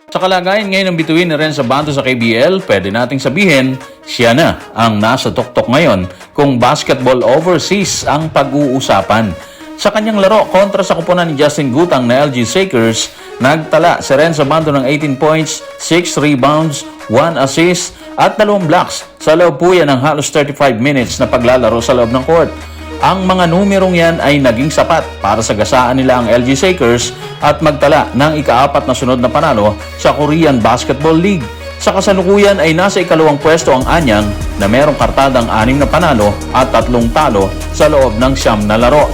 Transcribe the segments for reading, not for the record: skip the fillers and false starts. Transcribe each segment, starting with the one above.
Sa kalagayan ngayon ng bituin ni Renzo Bando sa KBL, pwede nating sabihin, siya na ang nasa tuktok ngayon kung basketball overseas ang pag-uusapan. Sa kanyang laro kontra sa kupunan ni Justin Gutang na LG Shakers, nagtala si Renzo Bando ng 18 points, 6 rebounds, 1 assist at 2 blocks sa loob po yan ng halos 35 minutes na paglalaro sa loob ng court. Ang mga numerong yan ay naging sapat para sagasaan nila ang LG Shakers at magtala ng ika-4 na sunod na panalo sa Korean Basketball League. Sa kasalukuyan ay nasa ikalawang pwesto ang Anyang na merong kartadang 6 na panalo at 3 talo sa loob ng 9 na laro.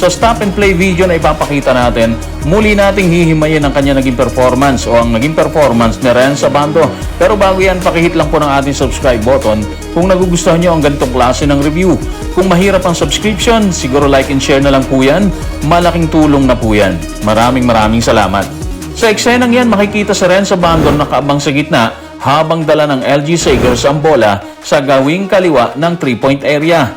Sa stop and play video na ipapakita natin, muli nating hihimayin ang kanya naging performance o ang naging performance ni Renzo Bando. Pero bago yan, pakihit lang po ng ating subscribe button kung nagugustuhan nyo ang ganitong klase ng review. Kung mahirap ang subscription, siguro like and share na lang po yan. Malaking tulong na po yan. Maraming salamat. Sa eksenang yan, makikita si Renzo Bando nakaabang sa gitna habang dala ng LG Shakers ang bola sa gawing kaliwa ng 3-point area.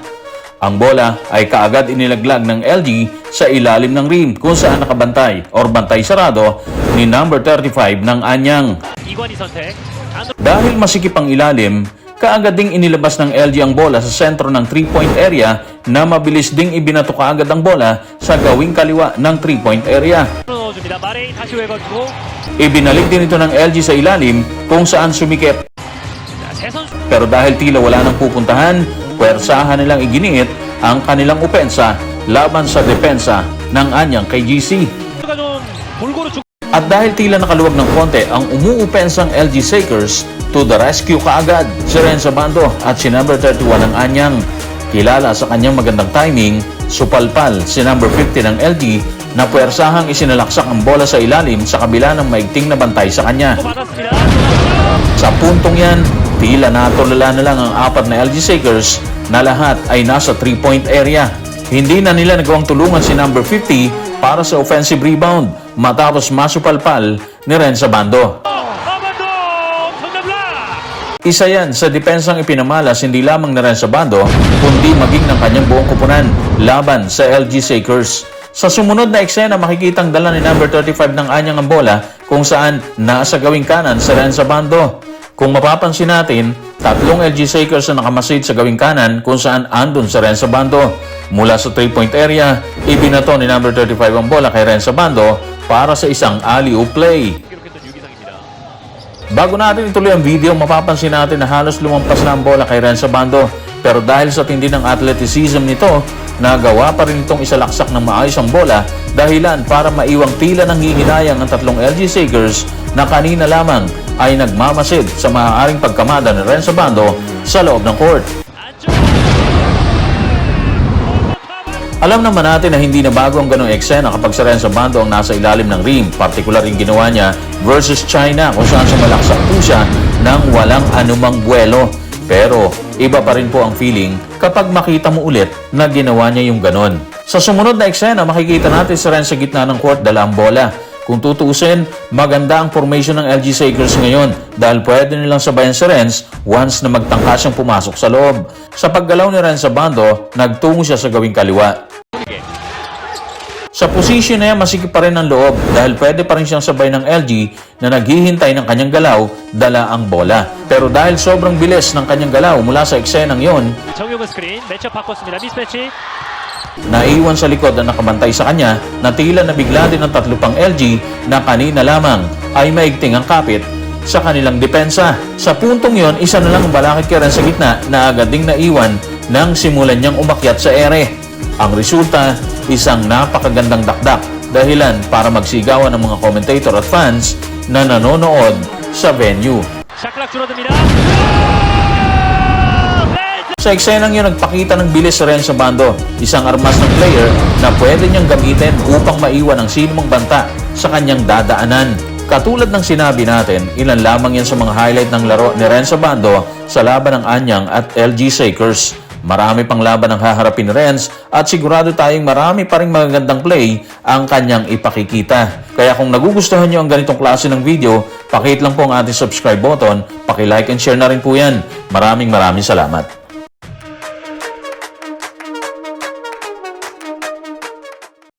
Ang bola ay kaagad inilaglag ng LG sa ilalim ng rim kung saan nakabantay or bantay sarado ni number 35 ng Anyang. Dahil masikip ang ilalim, kaagad ding inilabas ng LG ang bola sa sentro ng 3-point area na mabilis ding ibinato kaagad ang bola sa gawing kaliwa ng 3-point area. Ibinalik din ito ng LG sa ilalim kung saan sumikip. Pero dahil tila wala nang pupuntahan, puwersahan nilang iginiit ang kanilang opensa laban sa depensa ng Anyang kay GC. At dahil tila nakaluwag ng konti ang umuupensang LG Shakers, to the rescue kaagad si Renzo Bando at si number 31 ng Anyang. Kilala sa kanyang magandang timing, supalpal si number 50 ng LG na puwersahang isinalaksak ang bola sa ilalim sa kabila ng maigting na bantay sa kanya. Sa puntong yan, tila natulala na lang ang 4 na LG Shakers na lahat ay nasa 3-point area. Hindi na nila nagawang tulungan si number 50 para sa offensive rebound matapos masupalpal ni Renzo Bando. Isa yan sa depensang ipinamalas hindi lamang ni Renzo Bando kundi maging ng kanyang buong kupunan laban sa LG Shakers. Sa sumunod na eksena, makikitang dala ni number 35 ng Anyang ang bola kung saan nasa gawing kanan si Renzo Bando. Kung mapapansin natin, 3 LG Shakers na nakamasid sa gawing kanan kung saan andun si Renzo Bando. Mula sa 3-point area, ibinato ni number 35 ang bola kay Renzo Bando para sa isang alley-oop play. Bago natin ituloy ang video, mapapansin natin na halos lumampas na ang bola kay Renzo Bando. Pero dahil sa tindi ng athleticism nito, nagawa pa rin itong isalaksak ng maayos ang bola dahilan para maiwang tila ng hihinayang ang 3 LG Shakers na kanina lamang ay nagmamasid sa maaaring pagkamada ni Renzo Bando sa loob ng court. Alam naman natin na hindi na bago ang ganong eksena kapag si Renzo Bando ang nasa ilalim ng rim, partikular yung ginawa niya versus China kung saan sumalaksak po siya ng walang anumang buwelo. Pero iba pa rin po ang feeling kapag makita mo ulit na ginawa niya yung ganon. Sa sumunod na eksena, makikita natin si Renzo sa gitna ng court dala ang bola. Kung tutuusin, maganda ang formation ng LG Shakers ngayon dahil pwede nilang sabayan si Renz once na magtangka siyang pumasok sa loob. Sa paggalaw ni Renzo Bando, nagtungo siya sa gawing kaliwa. Sa posisyon na yan, masikip pa rin ang loob dahil pwede pa rin siyang sabay ng LG na naghihintay ng kanyang galaw, dala ang bola. Pero dahil sobrang bilis ng kanyang galaw mula sa eksenang yon, naiwan sa likod ang nakabantay sa kanya na tila nabigla din ng 3 pang LG na kanina lamang ay maigting ang kapit sa kanilang depensa. Sa puntong yon, isa na lang ang balakid kay Renz sa gitna na agad ding naiwan nang simulan niyang umakyat sa ere. Ang resulta, isang napakagandang dakdak dahilan para magsigawan ng mga commentator at fans na nanonood sa venue. Sa eksenang yun, nagpakita ng bilis si Renzo Bando, isang armas ng player na pwede niyang gamitin upang maiwan ang sinumang banta sa kanyang dadaanan. Katulad ng sinabi natin, ilan lamang yan sa mga highlight ng laro ni Renzo Bando sa laban ng Anyang at LG Shakers. Marami pang laban ang haharapin ni Renz at sigurado tayong marami pa ring magagandang play ang kanyang ipakikita. Kaya kung nagugustuhan nyo ang ganitong klase ng video, pakihit lang po ang ating subscribe button, paki-like and share na rin po yan. Maraming salamat.